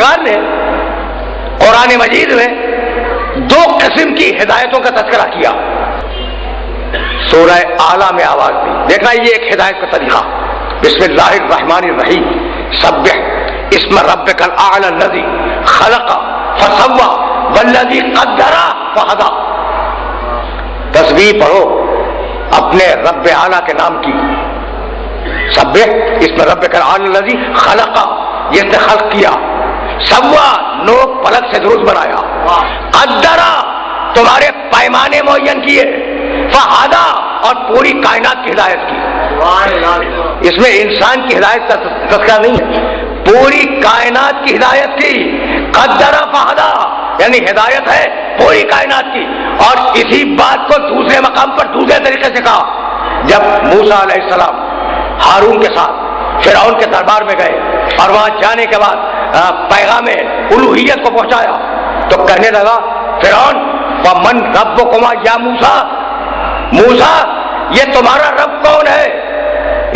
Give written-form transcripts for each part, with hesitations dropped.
پروردگار نے قرآن مجید میں دو قسم کی ہدایتوں کا تذکرہ کیا. سورہ اعلیٰ میں آواز دی. دیکھنا یہ ایک ہدایت کا طریقہ. بسم اللہ الرحمن الرحیم. سبح اسم ربک الاعلی الذی خلق فسوی والذی قدر فہدی. تسبیح پڑھو اپنے رب اعلیٰ کے نام کی. سبح اسم ربک الاعلی الذی خلق، جس نے خلق کیا. سوا، نوک پلک سے درست بنایا. قدر، تمہارے پیمانے معین کیے. فہدی، اور پوری کائنات کی ہدایت کی. اس میں انسان کی ہدایت کا تذکرہ نہیں ہے، پوری کائنات کی ہدایت کی. قدر فہدی یعنی ہدایت ہے پوری کائنات کی. اور اسی بات کو دوسرے مقام پر دوسرے طریقے سے کہا جب موسیٰ علیہ السلام ہارون کے ساتھ فرعون کے دربار میں گئے اور وہاں جانے کے بعد پیغام الوہیت کو پہنچایا تو کہنے لگا فرعون ومن ربکما یا موسیٰ، موسیٰ یہ تمہارا رب کون ہے؟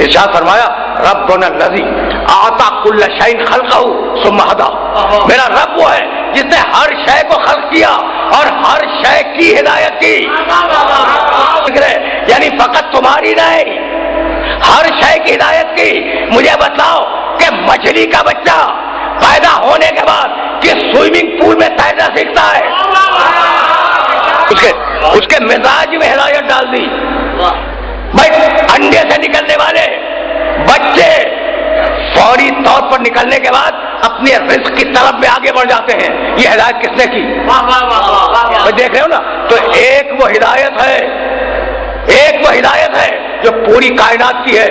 ارشاد فرمایا ربنا الذی اعطى كل شيء خلقه ثم هدى. میرا رب وہ ہے جس نے ہر شے کو خلق کیا اور ہر شے کی ہدایت کی. یعنی فقط تمہاری نہیں، ہر شے کی ہدایت کی. مجھے بتلاؤ کہ مچھلی کا بچہ پیدا ہونے کے بعد کس سوئمنگ پول میں تیرنا سیکھتا ہے؟ اس کے مزاج میں ہدایت ڈال دی. بھائی انڈے سے نکلنے والے بچے فوری طور پر نکلنے کے بعد اپنے رزق کی طرف میں آگے بڑھ جاتے ہیں. یہ ہدایت کس نے کی؟ دیکھ رہے ہو نا. تو ایک وہ ہدایت ہے، ایک وہ ہدایت ہے جو پوری کائنات کی ہے.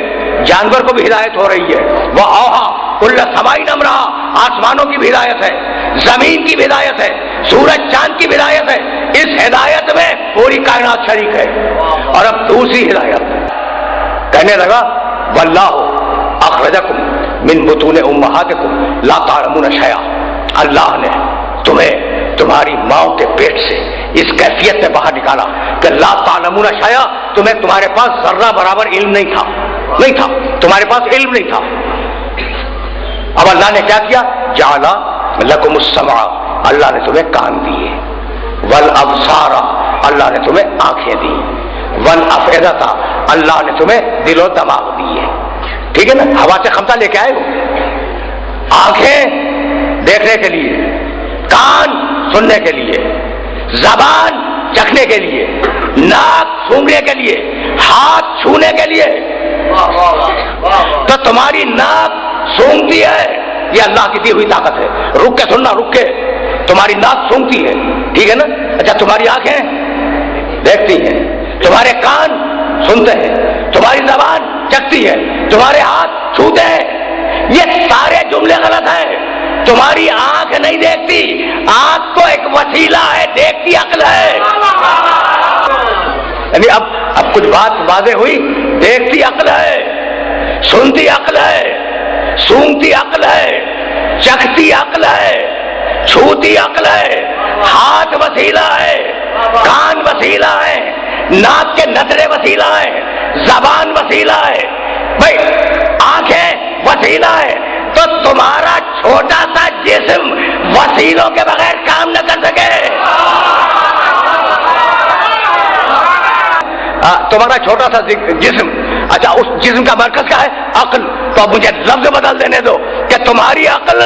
جانور کو بھی ہدایت ہو رہی ہے. وہ اوہا کل سمائی نم رہا، آسمانوں کی بھی ہدایت ہے، زمین کی بھی ہدایت ہے، سورج چاند کی بھی ہدایت ہے. اس ہدایت میں پوری کائنات شریک ہے. اور اب دوسری ہدایت کہنے لگا واللہ اخرجکم من بطون امہاتکم لا تعلمون شیئا. اللہ نے تمہیں تمہاری ماؤں کے پیٹ سے اس کیفیت میں باہر نکالا کہ لا تعلمون شیئا، تمہیں تمہارے پاس ذرہ برابر علم نہیں تھا، تمہارے پاس علم نہیں تھا. اب اللہ نے کیا کیا؟ جعل لکم السمع، اللہ نے تمہیں کان دیے. والابصار، اللہ نے تمہیں آنکھیں دی. والافئدہ، اللہ نے تمہیں دل و دماغ دیے. ٹھیک ہے نا؟ ہوا سے خمسہ لے کے آئے ہو. آنکھیں دیکھنے کے لیے، کان سننے کے لیے، زبان چکھنے کے لیے، ناک سونگنے کے لیے، ہاتھ چھونے کے لیے. تو تمہاری ناک سونگتی ہے، یہ اللہ کی دی ہوئی طاقت ہے. رک کے سننا، رک کے. تمہاری ناک سونگتی ہے، ٹھیک ہے نا؟ اچھا تمہاری آنکھیں دیکھتی ہیں، تمہارے کان سنتے ہیں، تمہاری زبان چکھتی ہے، تمہارے ہاتھ چھوتے ہیں. یہ سارے جملے غلط ہیں. تمہاری آنکھ نہیں دیکھتی، آنکھ تو ایک وسیلہ ہے، دیکھتی عقل ہے. یعنی اب کچھ بات واضح ہوئی. دیکھتی عقل ہے، سنتی عقل ہے، سونگتی عقل ہے، چکھتی عقل ہے، چھوتی عقل ہے، ہاتھ وسیلہ ہے، کان وسیلہ ہے، ناک کے نترے وسیلہ ہے، زبان وسیلہ ہے. بھائی آنکھیں وسیلہ ہے تو تمہارا چھوٹا سا جسم وسیلوں کے بغیر کام نہ کر سکے. تمہارا چھوٹا سا جسم، اچھا اس جسم کا مرکز کیا ہے؟ عقل. تو اب مجھے لفظ بدل دینے دو کہ تمہاری عقل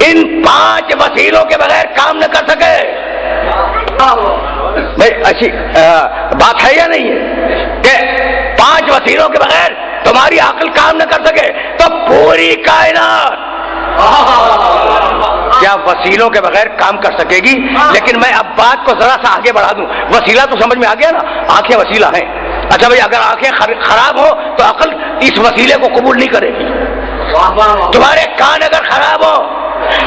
ان 5 وسیلوں کے بغیر کام نہ کر سکے. بھائی اچھی بات ہے یا نہیں ہے کہ 5 وسیلوں کے بغیر تمہاری عقل کام نہ کر سکے؟ تو پوری کائنات کیا وسیلوں کے بغیر کام کر سکے گی؟ لیکن میں اب بات کو ذرا سا آگے بڑھا دوں. وسیلہ تو سمجھ میں آ گیا نا، آنکھیں وسیلہ ہیں. اچھا بھائی اگر آنکھیں خراب ہو تو عقل اس وسیلے کو قبول نہیں کرے گی. تمہارے کان اگر خراب ہو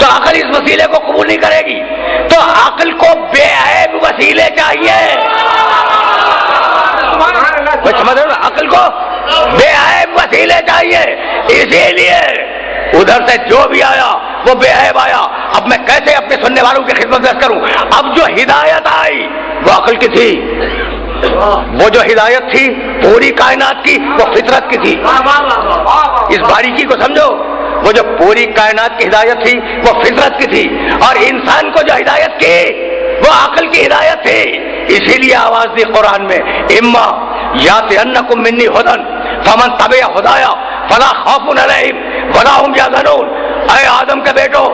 تو عقل اس وسیلے کو قبول نہیں کرے گی. تو عقل کو بے عیب وسیلے چاہیے. سمجھ رہے ہو؟ عقل کو بے عیب وسیلے چاہیے. اسی لیے ادھر سے جو بھی آیا وہ بے عیب آیا. اب میں کیسے اپنے سننے والوں کی خدمت پیش کروں؟ اب جو ہدایت آئی وہ عقل کی تھی، وہ جو ہدایت تھی پوری کائنات کی وہ فطرت کی تھی. اس باریکی کو سمجھو. وہ جو پوری کائنات کی ہدایت تھی وہ فطرت کی تھی، اور انسان کو جو ہدایت کی وہ عقل کی ہدایت تھی. اسی لیے آواز دی قرآن میں اما یاتینکم منی ھدی فمن تبع ھدایا فلا خوف علیہم ولا هم یحزنون. اے آدم کے بیٹو،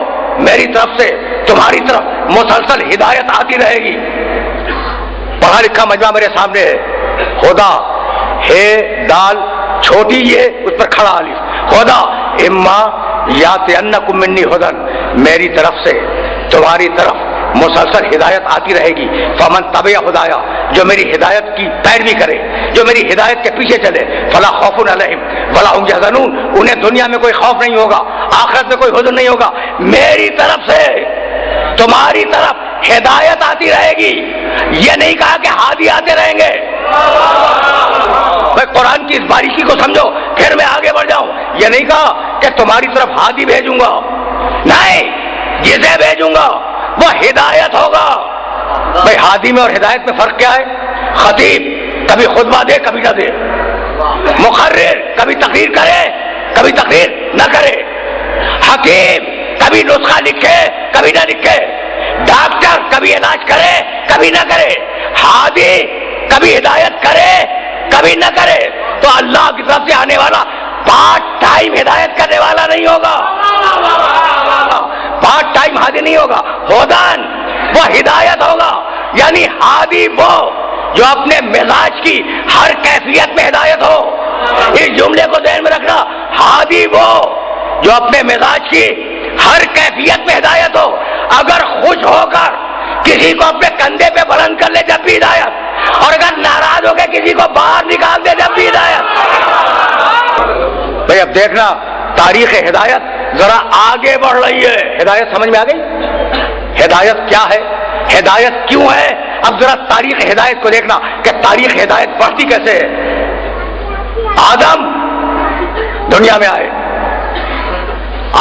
میری طرف سے تمہاری طرف مسلسل ہدایت آتی رہے گی. پڑھا لکھا مجمع میرے سامنے ہے. خدا ہے دال چھوٹی یہ اس پر کھڑا الف، خدا اما یاتینکم منی ھدی، میری طرف سے تمہاری طرف مسلسل ہدایت آتی رہے گی. فمن تبع ھدایا، جو میری ہدایت کی پیروی کرے، جو میری ہدایت کے پیچھے چلے، فلا خوف علیہم ولا هم یحزنون، انہیں دنیا میں کوئی خوف نہیں ہوگا، آخرت میں کوئی حزن نہیں ہوگا. میری طرف سے تمہاری طرف ہدایت آتی رہے گی. یہ نہیں کہا کہ ہادی آتے رہیں گے. میں قرآن کی اس باریکی کو سمجھو پھر میں آگے بڑھ جاؤں. یہ نہیں کہا کہ تمہاری طرف ہادی بھیجوں گا، نہیں، جسے بھیجوں گا وہ ہدایت ہوگا. بھائی ہادی میں اور ہدایت میں فرق کیا ہے؟ خطیب کبھی خطبہ دے کبھی نہ دے، مقرر کبھی تقریر کرے کبھی تقریر نہ کرے، حکیم کبھی نسخہ لکھے کبھی نہ لکھے، ڈاکٹر کبھی علاج کرے کبھی نہ کرے، ہادی کبھی ہدایت کرے کبھی نہ کرے. تو اللہ کی طرف سے آنے والا پارٹ ٹائم ہدایت کرنے والا نہیں ہوگا، پارٹ ٹائم ہادی نہیں ہوگا. ہدان وہ ہدایت ہوگا، یعنی ہادی وہ جو اپنے مزاج کی ہر کیفیت میں ہدایت ہو. اس جملے کو ذہن میں رکھنا، ہادی وہ جو اپنے مزاج کی ہر کیفیت میں ہدایت ہو. اگر خوش ہو کر کسی کو اپنے کندھے پہ بلند کر لے جب بھی ہدایت، اور اگر ناراض ہو کے کسی کو باہر نکال دے جب بھی ہدایت. بھائی اب دیکھنا تاریخ ہدایت ذرا آگے بڑھ رہی ہے. ہدایت سمجھ میں آ گئی؟ ہدایت کیا ہے، ہدایت کیوں ہے؟ اب ذرا تاریخ ہدایت کو دیکھنا کہ تاریخ ہدایت بڑھتی کیسے ہے. آدم دنیا میں آئے،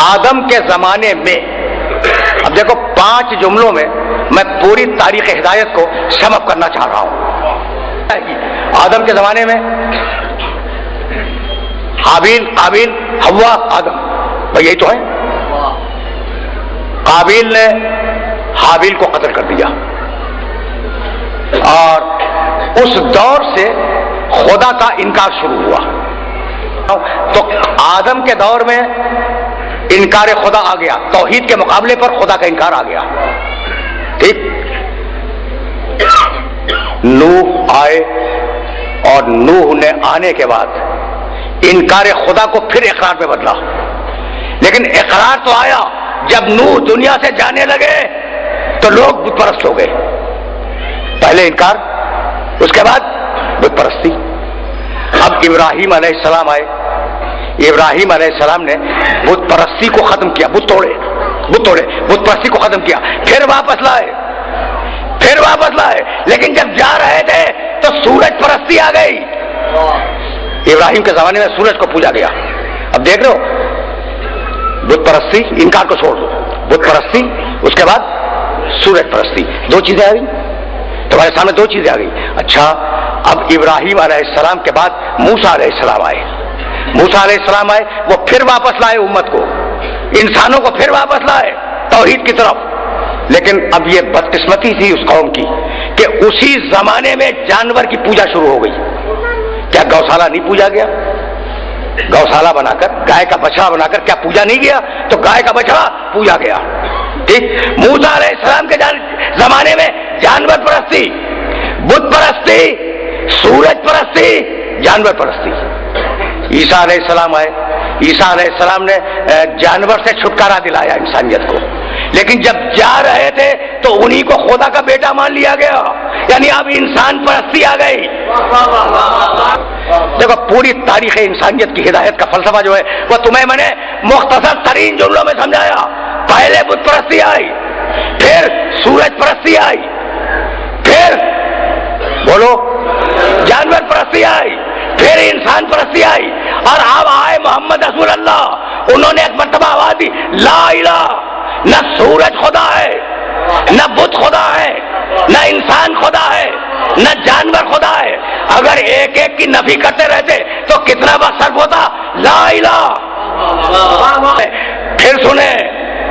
آدم کے زمانے میں، اب دیکھو 5 جملوں میں میں پوری تاریخ ہدایت کو سم اپ کرنا چاہ رہا ہوں. آدم کے زمانے میں حابیل، قابیل، حوا، آدم، بھائی یہی تو ہے. قابیل نے حابیل کو قتل کر دیا، اور اس دور سے خدا کا انکار شروع ہوا. تو آدم کے دور میں انکار خدا آ گیا، توحید کے مقابلے پر خدا کا انکار آ گیا. ٹھیک، نوح آئے، اور نوح نے آنے کے بعد انکار خدا کو پھر اقرار پہ بدلا. لیکن اقرار تو آیا جب نوح دنیا سے جانے لگے تو لوگ بت پرست ہو گئے. پہلے انکار، اس کے بعد بت پرستی. اب ابراہیم علیہ السلام آئے، ابراہیم علیہ السلام نے بت پرستی کو ختم کیا، بت توڑے، بت پرستی کو ختم کیا، پھر واپس لائے. لیکن جب جا رہے تھے تو سورج پرستی آ گئی. ابراہیم کے زمانے میں سورج کو پوجا گیا. اب دیکھ رہے ہو، بت پرستی، انکار کو چھوڑ دو، بت پرستی، اس کے بعد سورج پرستی، 2 چیزیں آ گئی تمہارے سامنے، 2 چیزیں آ گئی. اچھا، اب ابراہیم علیہ السلام کے بعد موسیٰ علیہ السلام آئے. موسیٰ علیہ السلام آئے، وہ پھر واپس لائے امت کو، انسانوں کو پھر واپس لائے توحید کی طرف. لیکن اب یہ بدقسمتی تھی اس قوم کی کہ اسی زمانے میں جانور کی پوجا شروع ہو گئی. کیا گوشالہ نہیں پوجا گیا؟ گوشالہ بنا کر، گائے کا بچڑا بنا کر کیا پوجا نہیں گیا؟ تو گائے کا بچڑا پوجا گیا. ٹھیک، موسیٰ علیہ السلام کے زمانے میں جانور پرستی، بت پرستی، سورج پرستی، جانور پرستی. عیسیٰ علیہ السلام آئے، عیسیٰ علیہ السلام نے جانور سے چھٹکارا دلایا انسانیت کو. لیکن جب جا رہے تھے تو انہی کو خدا کا بیٹا مان لیا گیا، یعنی اب انسان پرستی آ گئی. دیکھو پوری تاریخ انسانیت کی ہدایت کا فلسفہ جو ہے وہ تمہیں میں نے مختصر ترین جملوں میں سمجھایا. پہلے بت پرستی آئی، پھر سورج پرستی آئی، پھر بولو جانور پرستی آئی، پھر انسان پرستی آئی، اور اب آئے محمد رسول اللہ. انہوں نے ایک مرتبہ آواز دی، لا الہ، نہ سورج خدا ہے، نہ بت خدا ہے، نہ انسان خدا ہے، نہ جانور خدا ہے. اگر ایک ایک کی نفی کرتے رہتے تو کتنا وقت صرف ہوتا. لا الہ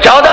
14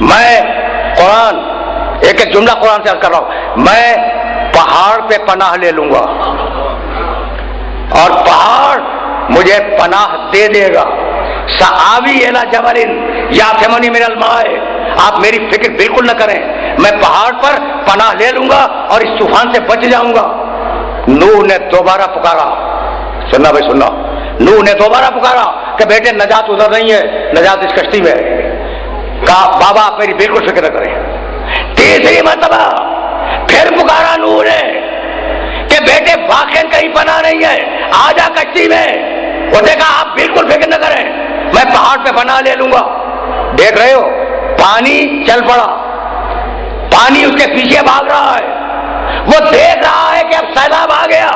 میں قرآن ایک ایک جملہ قرآن سے عرض کر رہا ہوں، میں پہاڑ پہ پناہ لے لوں گا اور پہاڑ مجھے پناہ دے دے گا. سآوی الی جبل یعصمنی من الماء، آپ میری فکر بالکل نہ کریں، میں پہاڑ پر پناہ لے لوں گا اور اس طوفان سے بچ جاؤں گا. نوح نے دوبارہ پکارا، سننا بھائی سننا، نوح نے دوبارہ پکارا کہ بیٹے نجات ادھر نہیں ہے، نجات اس کشتی میں ہے. کہا بابا آپ میری بالکل فکر نہ کریں. تیسری مرتبہ پھر پکارا نوح نے کہ بیٹے واقعی کہیں پناہ نہیں ہے، آ جا کشتی میں. وہ نے کہا آپ بالکل فکر نہ کریں، میں پہاڑ پہ پناہ لے لوں گا. دیکھ رہے ہو پانی چل پڑا، پانی اس کے پیچھے بھاگ رہا ہے، وہ دیکھ رہا ہے کہ اب سیلاب آ گیا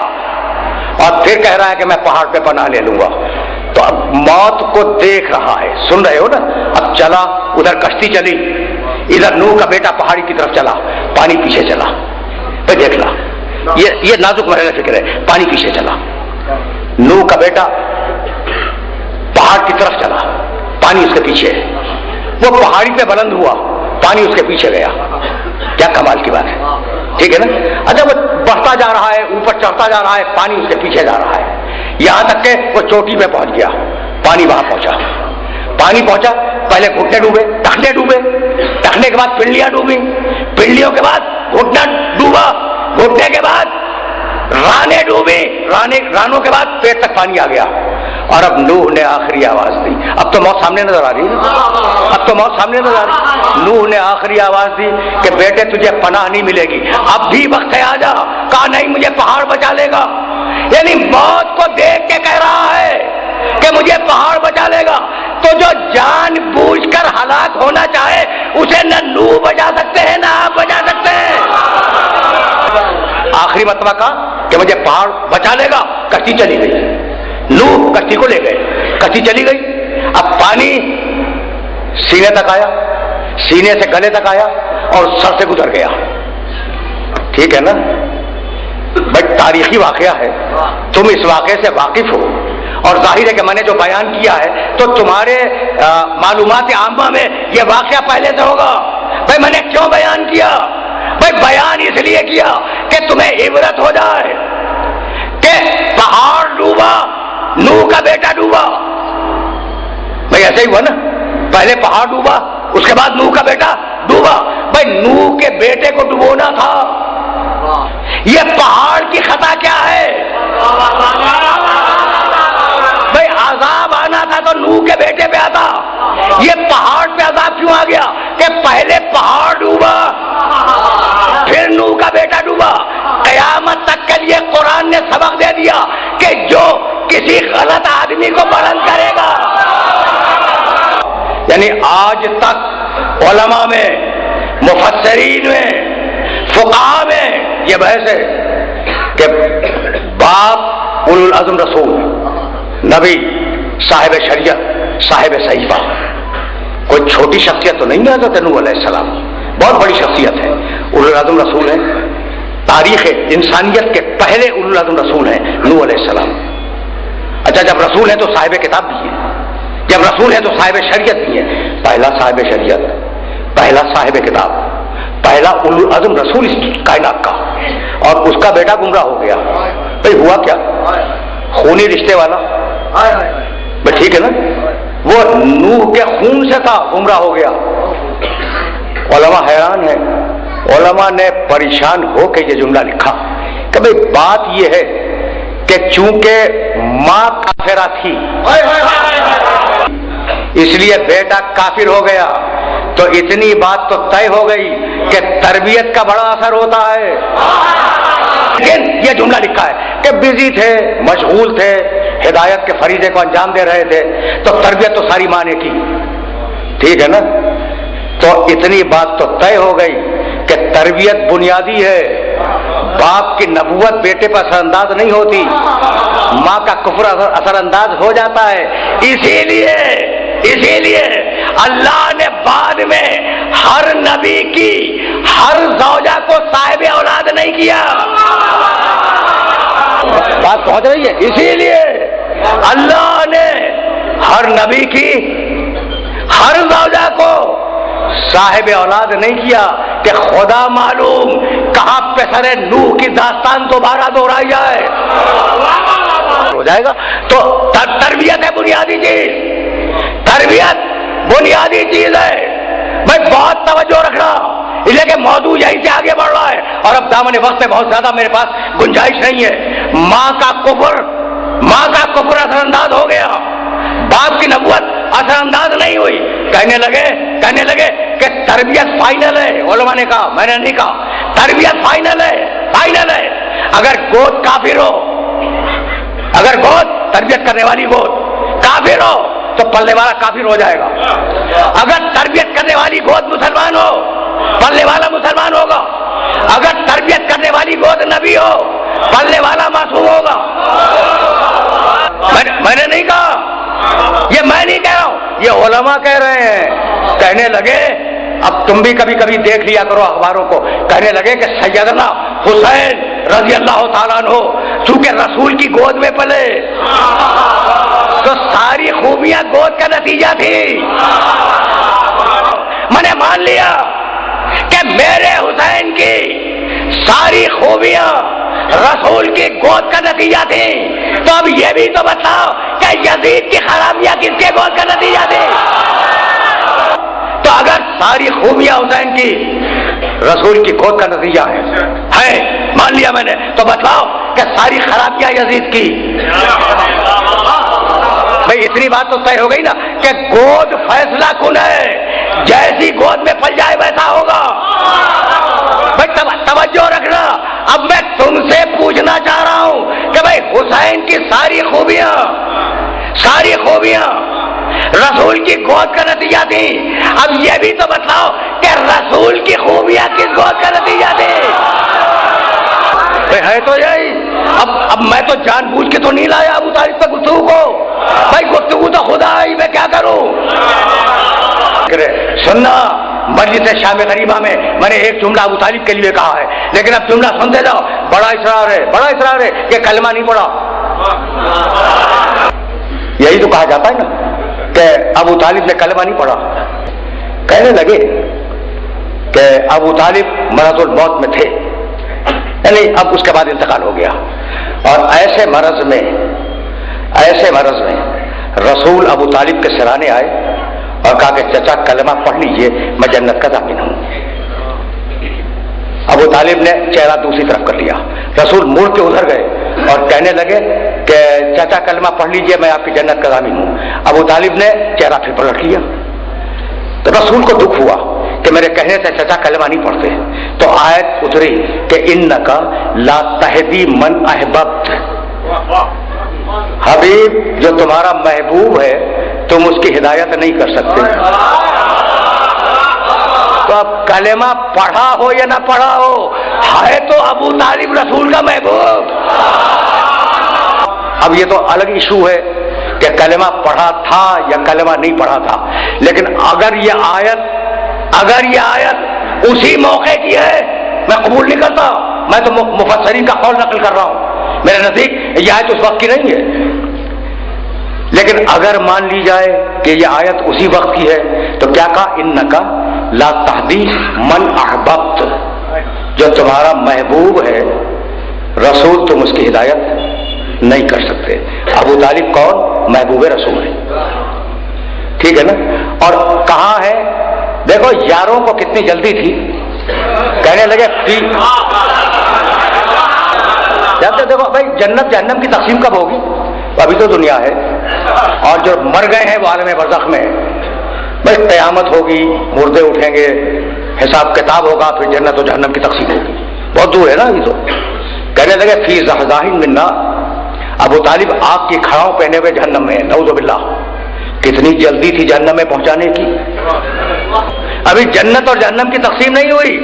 اور پھر کہہ رہا ہے کہ میں پہاڑ پہ پناہ لے لوں گا. تو اب موت کو دیکھ رہا ہے، سن رہے ہو نا. اب چلا، ادھر کشتی چلی، ادھر نوح کا بیٹا پہاڑی کی طرف چلا، پانی پیچھے چلا. پہ دیکھ لا، یہ نازک مرحلہ فکر ہے. پانی پیچھے چلا، نوح کا بیٹا پہاڑ کی طرف چلا، پانی اس کے پیچھے. وہ پہاڑی پہ بلند ہوا، پانی اس کے پیچھے گیا. کیا کمال کی بات ہے، ٹھیک ہے نا. اچھا وہ بڑھتا جا رہا ہے، اوپر چڑھتا جا رہا ہے، پانی اس کے پیچھے جا رہا ہے، یہاں تک کہ وہ چوٹی پہ پہنچ گیا. پانی وہاں پہنچا، پانی پہنچا، پہلے گھٹنے ڈوبے، ٹخنے ڈوبے، ٹخنے کے بعد پنڈلیاں ڈوبی، پنڈلیوں کے بعد گھٹنا ڈوبا، گھٹنے کے بعد رانے ڈوبی، رانوں کے بعد پیٹ تک پانی آ گیا. اور اب نوح نے آخری آواز دی. اب تو موت سامنے نظر آ رہی ہے، اب تو موت سامنے نظر آ رہی. نوح نے آخری آواز دی کہ بیٹے تجھے پناہ نہیں ملے گی، اب بھی وقت ہے، آ جا. کہا نہیں مجھے پہاڑ بچا لے گا. یعنی موت کو دیکھ کے کہہ رہا ہے کہ مجھے پہاڑ بچا لے گا. تو جو جان بوجھ کر ہلاک ہونا چاہے اسے نہ نوح بچا سکتے ہیں نہ آپ بچا سکتے ہیں. آخری مرتبہ کہا کہ مجھے پہاڑ بچا لے گا. کشتی چلی گئی، نوح کشتی کو لے گئے، کشتی چلی گئی. اب پانی سینے تک آیا، سینے سے گلے تک آیا اور سر سے گزر گیا. ٹھیک ہے نا بھائی، تاریخی واقعہ ہے، تم اس واقعے سے واقف ہو اور ظاہر ہے کہ میں نے جو بیان کیا ہے تو تمہارے معلومات عامہ میں یہ واقعہ پہلے سے ہوگا. بھائی میں نے کیوں بیان کیا؟ بھائی بیان اس لیے کیا کہ تمہیں عبرت ہو جائے کہ پہاڑ ڈوبا، نوح کا بیٹا ڈوبا. بھائی ایسا ہی ہوا نا، پہلے پہاڑ ڈوبا، اس کے بعد نوح کا بیٹا ڈوبا. بھائی نوح کے بیٹے کو ڈبونا تھا، یہ پہاڑ کی خطا کیا ہے؟ بھائی عذاب آنا تھا تو نوح کے بیٹے پہ آتا، یہ پہاڑ پہ عذاب کیوں آ گیا کہ پہلے پہاڑ ڈوبا پھر نوح کا بیٹا ڈوبا. قیامت تک کے لیے قرآن نے سبق دے دیا کہ جو کسی غلط آدمی کو بلند کرے گا. یعنی آج تک علماء میں، مفسرین میں، فقہاء میں یہ بحث ہے کہ باپ اولو العزم رسول، نبی، صاحب شریعت، صاحب صحیفہ، کوئی چھوٹی شخصیت تو نہیں ہے حضرت نوح علیہ السلام، بہت بڑی شخصیت ہے. اولو العزم رسول ہیں، تاریخ انسانیت کے پہلے اولو العزم رسول ہیں نوح علیہ السلام. اچھا جب رسول ہیں تو صاحب کتاب بھی ہے، جب رسول ہیں تو صاحب شریعت بھی ہے. پہلا صاحب شریعت، پہلا صاحب کتاب، پہلا اولو العزم رسول اس کائنات کا، اور اس کا بیٹا گمراہ ہو گیا. بھائی ہوا کیا؟ خونی رشتے والا. بھائی ٹھیک ہے نا، وہ نوح کے خون سے تھا، گمراہ ہو گیا. علماء حیران ہیں، علماء نے پریشان ہو کے یہ جملہ لکھا کہ بھئی بات یہ ہے کہ چونکہ ماں کافرہ تھی اس لیے بیٹا کافر ہو گیا، تو اتنی بات تو طے ہو گئی کہ تربیت کا بڑا اثر ہوتا ہے. لیکن یہ جملہ لکھا ہے کہ بزی تھے، مشغول تھے، ہدایت کے فریضے کو انجام دے رہے تھے، تو تربیت تو ساری ماں نے کی. ٹھیک ہے نا، تو اتنی بات تو طے ہو گئی کہ تربیت بنیادی ہے. باپ کی نبوت بیٹے پر اثر انداز نہیں ہوتی، ماں کا کفر اثر انداز ہو جاتا ہے. اسی لیے اللہ نے بعد میں ہر نبی کی ہر زوجہ کو صاحب اولاد نہیں کیا. بات پہنچ رہی ہے؟ اسی لیے اللہ نے ہر نبی کی ہر زوجہ کو صاحب اولاد نہیں کیا کہ خدا معلوم کہاں پسر نوح کی داستان دوبارہ دہرائی جائے ہو جائے گا. تو تربیت ہے بنیادی چیز، تربیت بنیادی چیز ہے. میں بہت توجہ رکھنا، اس لیے کہ موضوع یہیں سے آگے بڑھ رہا ہے اور اب دامن وقت میں بہت زیادہ میرے پاس گنجائش نہیں ہے. ماں کا کفر اثر انداز ہو گیا، باپ کی نبوت اثر انداز نہیں ہوئی. کہنے لگے کہ تربیت فائنل ہے. علماء نے کہا، میں نے نہیں کہا. تربیت فائنل ہے. اگر گود کافر ہو، اگر گود تربیت کرنے والی گود کافر ہو تو پلنے والا کافر ہو جائے گا. اگر تربیت کرنے والی گود مسلمان ہو، پلنے والا مسلمان ہوگا. اگر تربیت کرنے والی گود نبی ہو، پلنے والا معصوم ہوگا. میں نے نہیں کہا، یہ میں نہیں کہہ رہا ہوں، یہ علماء کہہ رہے ہیں. کہنے لگے، اب تم بھی کبھی کبھی دیکھ لیا کرو اخباروں کو، کہنے لگے کہ سیدنا حسین رضی اللہ تعالیٰ عنہ چونکہ رسول کی گود میں پلے تو ساری خوبیاں گود کا نتیجہ تھی. میں نے مان لیا کہ میرے حسین کی ساری خوبیاں رسول کی گود کا نتیجہ تھی. تو اب یہ بھی تو بتاؤ کہ یزید کی خرابیاں کس کے گود کا نتیجہ تھی؟ تو اگر ساری خوبیاں حسین کی رسول کی گود کا نتیجہ ہے مان لیا میں نے، تو بتلاؤ کہ ساری خرابیاں یزید کی. بھئی اتنی بات تو طے ہو گئی نا کہ گود فیصلہ کن ہے، جیسی گود میں پل جائے ویسا ہوگا. بھئی توجہ رکھنا. اب میں تم سے پوچھنا چاہ رہا ہوں کہ بھئی حسین کی ساری خوبیاں رسول کی گود کا نتیجہ تھی. اب یہ بھی تو بتاؤ کہ رسول کی خوبیاں کس گود کا نتیجہ تھی؟ ہے تو یہی. اب میں تو جان بوجھ کے تو نہیں لایا ابو طالب پہ گفتگو کو. بھائی گفتگو تو خدا ہی، میں کیا کروں. سننا، مجلس شام غریبہ میں نے ایک جملہ ابو طالب کے لیے کہا ہے، لیکن اب جملہ سنتے جاؤ. بڑا اصرار ہے کہ کلمہ نہیں پڑھا. یہی تو کہا جاتا ہے نا کہ ابو طالب نے کلمہ نہیں پڑھا. کہنے لگے کہ ابو طالب مرض الموت میں تھے، یعنی اب اس کے بعد انتقال ہو گیا. اور ایسے مرض میں رسول ابو طالب کے سرانے آئے اور کہا کہ چچا کلمہ پڑھ لیجئے، میں جنت کا ضامن ہوں. ابو طالب نے چہرہ دوسری طرف کر لیا. رسول مڑ کے ادھر گئے اور کہنے لگے کہ چچا کلمہ پڑھ لیجئے، میں آپ کی جنت کا ضامن ہوں. ابو طالب نے چہرہ پھر پلٹ لیا. تو رسول کو دکھ ہوا کہ میرے کہنے سے چچا کلمہ نہیں پڑھتے. تو آیت اتری کہ انکا لا تہدی من احببت، حبیب جو تمہارا محبوب ہے تم اس کی ہدایت نہیں کر سکتے. تو اب کلمہ پڑھا ہو یا نہ پڑھا ہو، ہے تو ابو طالب رسول کا محبوب. اب یہ تو الگ ایشو ہے کہ کلمہ پڑھا تھا یا کلمہ نہیں پڑھا تھا. لیکن اگر یہ آیت اسی موقع کی ہے، میں قبول نہیں کرتا. میں تو مفسرین کا قول نقل کر رہا ہوں. میرے نزدیک یہ آیت اس وقت کی نہیں ہے. لیکن اگر مان لی جائے کہ یہ آیت اسی وقت کی ہے تو کیا کہا؟ انکا لا تہدی من احببت، جو تمہارا محبوب ہے رسول تم اس کی ہدایت نہیں کر سکتے. ابو طالب کون؟ محبوب رسول ہے. ٹھیک ہے نا. اور کہاں ہے؟ دیکھو یاروں کو کتنی جلدی تھی. کہنے لگے جب دیکھو بھائی جنت جہنم کی تقسیم کب ہوگی؟ ابھی تو دنیا ہے اور جو مر گئے ہیں وہ عالم برزخ میں. بھائی قیامت ہوگی، مردے اٹھیں گے، حساب کتاب ہوگا، پھر جنت و جہنم کی تقسیم ہوگی. بہت دور ہے نا ابھی تو. کہنے لگے فی زحزاح من نار، ابو طالب آگ کی کھڑاؤں پہنے ہوئے جہنم میں. نعوذ باللہ. کتنی جلدی تھی جہنم میں پہنچانے کی. ابھی جنت اور جہنم کی تقسیم نہیں ہوئی،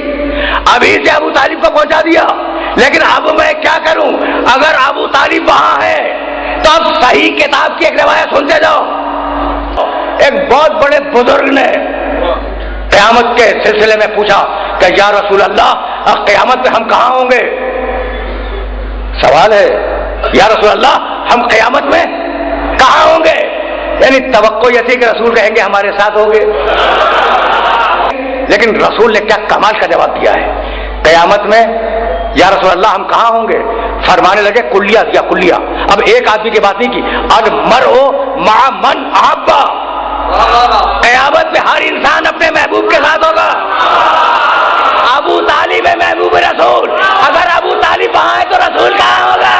ابھی سے ابو طالب کو پہنچا دیا. لیکن اب میں کیا کروں؟ اگر ابو طالب وہاں ہے تو اب صحیح کتاب کی ایک روایت سنتے جاؤ. ایک بہت بڑے بزرگ نے قیامت کے سلسلے میں پوچھا کہ یا رسول اللہ قیامت میں ہم کہاں ہوں گے؟ سوال ہے یا رسول اللہ ہم قیامت میں کہاں ہوں گے؟ یعنی توقع یہ تھی کہ رسول کہیں گے ہمارے ساتھ ہوں گے. لیکن رسول نے کیا کمال کا جواب دیا ہے. قیامت میں یا رسول اللہ ہم کہاں ہوں گے؟ فرمانے لگے کلیہ یا کلیہ. اب ایک آدمی کی بات نہیں کی، المرء مع من احبا. قیامت میں ہر انسان اپنے محبوب کے ساتھ ہوگا. ابو طالب ہے محبوب رسول، اگر ابو طالب وہاں ہے تو رسول کہاں ہوگا؟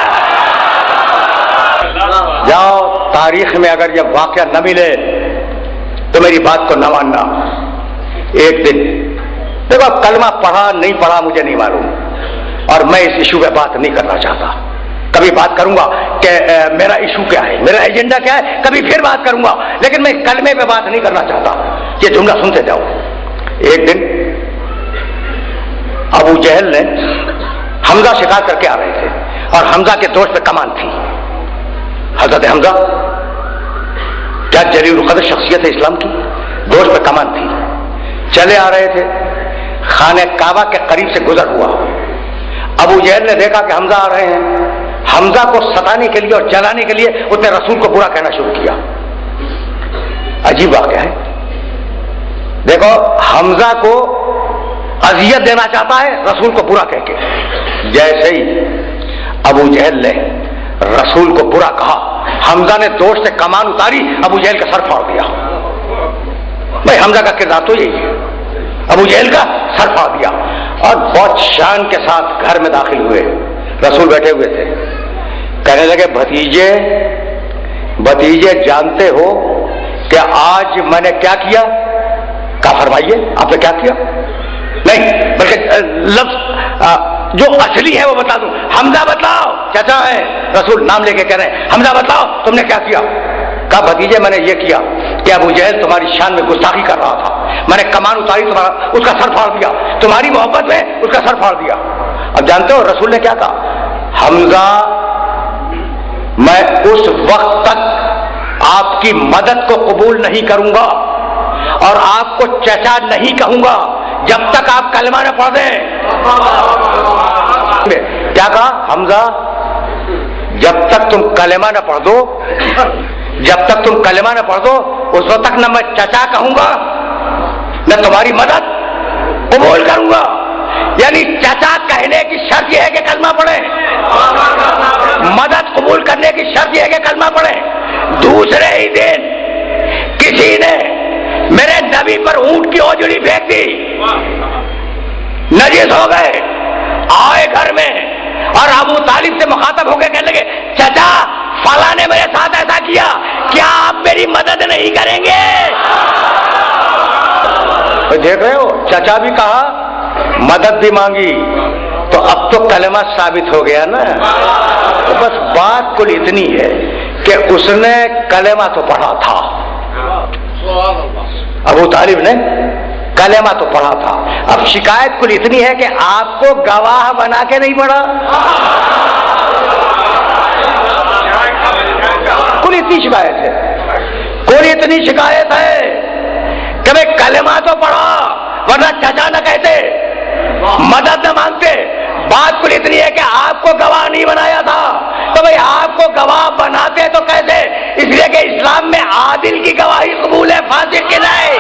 جاؤ تاریخ میں اگر یہ واقعہ نہ ملے تو میری بات کو نہ ماننا. ایک دن دیکھو کلمہ پڑھا نہیں پڑھا مجھے نہیں معلوم، اور میں اس ایشو پہ بات نہیں کرنا چاہتا. کبھی بات کروں گا کہ میرا ایشو کیا ہے، میرا ایجنڈا کیا ہے، کبھی پھر بات کروں گا، لیکن میں کلمے پہ بات نہیں کرنا چاہتا. یہ جملہ سنتے جاؤ. ایک دن ابو جہل نے حمزہ شکار کر کے آ رہے تھے، اور حمزہ کے دوست پہ کمان تھی. حضرت حمزہ کیا جلیل القدر شخصیت ہے اسلام کی، دوست پہ کمان تھی. چلے آ رہے تھے، خانہ کعبہ کے قریب سے گزر ہوا. ابو جہل نے دیکھا کہ حمزہ آ رہے ہیں. حمزہ کو ستانے کے لیے اور جلانے کے لیے اس نے رسول کو برا کہنا شروع کیا. عجیب واقعہ ہے. دیکھو حمزہ کو اذیت دینا چاہتا ہے رسول کو برا کہہ کے. جیسے ہی ابو جہل نے رسول کو برا کہا، حمزہ نے دوست سے کمان اتاری، ابو جہل کا سر پھاڑ دیا. بھائی حمزہ کا کردار تو یہی ہے، ابو جہل کا سر پھاڑ دیا. اور بہت شان کے ساتھ گھر میں داخل ہوئے. رسول بیٹھے ہوئے تھے. کہنے لگے بھتیجے جانتے ہو کہ آج میں نے کیا کیا؟ کہا فرمائیے آپ نے کیا کیا؟ نہیں بلکہ لفظ جو اصلی ہے وہ بتا دوں. حمزہ بتلاؤ، چچا ہے رسول نام لے کے کہہ رہے ہیں، حمزہ بتلاؤ تم نے کیا کیا؟ کہا بھتیجے میں نے یہ کیا کہ ابو جہل تمہاری شان میں گستاخی کر رہا تھا، میں نے کمان اتاری اس کا سر پھاڑ دیا، تمہاری محبت میں اس کا سر پھاڑ دیا. اب جانتے ہو رسول نے کیا کہا؟ حمزہ میں اس وقت تک آپ کی مدد کو قبول نہیں کروں گا اور آپ کو چچا نہیں کہوں گا جب تک آپ کلمہ نہ پڑھ دیں. کیا کہا حمزہ؟ جب تک تم کلمہ نہ پڑھ دو، جب تک تم کلمہ نہ پڑھ دو اس وقت تک نہ میں چچا کہوں گا نہ تمہاری مدد قبول کروں گا. یعنی چچا کہنے کی شرط یہ ہے کہ کلمہ پڑھیں، مدد قبول کرنے کی شرط یہ ہے کہ کلمہ پڑھیں. دوسرے ہی دن کسی نے میرے نبی پر اونٹ کی اوجڑی پھینک دی، نجس ہو گئے. آئے گھر میں اور ابو طالب سے مخاطب ہو کے کہنے لگے چچا فلاں نے میرے ساتھ ایسا کیا، کیا آپ میری مدد نہیں کریں گے؟ دیکھ رہے ہو چچا بھی کہا مدد بھی مانگی، تو اب تو کلمہ ثابت ہو گیا نا. تو بس بات کل اتنی ہے کہ اس نے کلمہ تو پڑھا تھا، ابو طالب نے کلمہ تو پڑھا تھا. اب شکایت کل اتنی ہے کہ آپ کو گواہ بنا کے نہیں پڑھا. کل اتنی شکایت ہے، کل اتنی شکایت ہے کہ میں کلمہ تو پڑھا ورنہ چچا نہ کہتے، مدد نہ مانگتے. بات کل اتنی ہے کہ آپ کو گواہ نہیں بنایا تھا، تو بھئی آپ کو گواہ بناتے تو کیسے؟ اس لیے کہ اسلام میں عادل کی گواہی قبول ہے، فاسق کی نہیں.